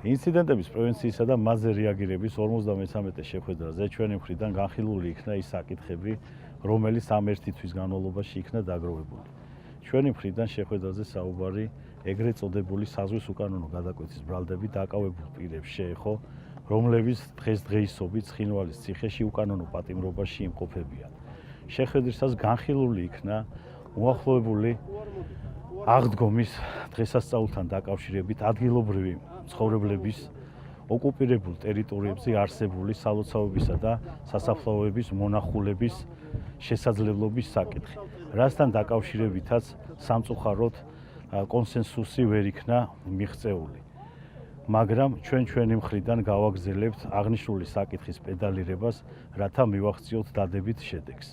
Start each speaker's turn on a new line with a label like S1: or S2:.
S1: ინციდენტების პრევენციისა და მასზე რეაგირების 53 შეხვედრაზე ჩვენი მხრიდან განხილული იქნა ის საკითხები, რომელიც ამ ერთი თვის განმავლობაში იქნა დაგროვებული. ჩვენი მხრიდან შეხვედრაზე საუბარი ეგრეთ წოდებული საზღვის უკანონო გადაკვეთის ბრალდებით დაკავებულ პირებს შეეხო, რომლებიც დღესდღეობით ცხინვალის ციხეში უკანონო პატიმრობაში იმყოფებიან. შეხვედრისას განხილული იქნა მოახლოებული აღდგომის დღესასწაულთან დაკავშირებით ადგილობრივი ცხოვრებლების ოკუპირებულ ტერიტორიებზე არსებული სალოცავებისა და სასაფლაოების მონახულების შესაძლებლობის საკითხი, რასთან დაკავშირებითაც სამწუხაროდ კონსენსუსი ვერ იქნა მიღწეული. მაგრამ ჩვენი მხრიდან გავაგრძელებთ აღნიშნული საკითხის პედალირებას, რათა მივახციოთ დადებით შედეგს.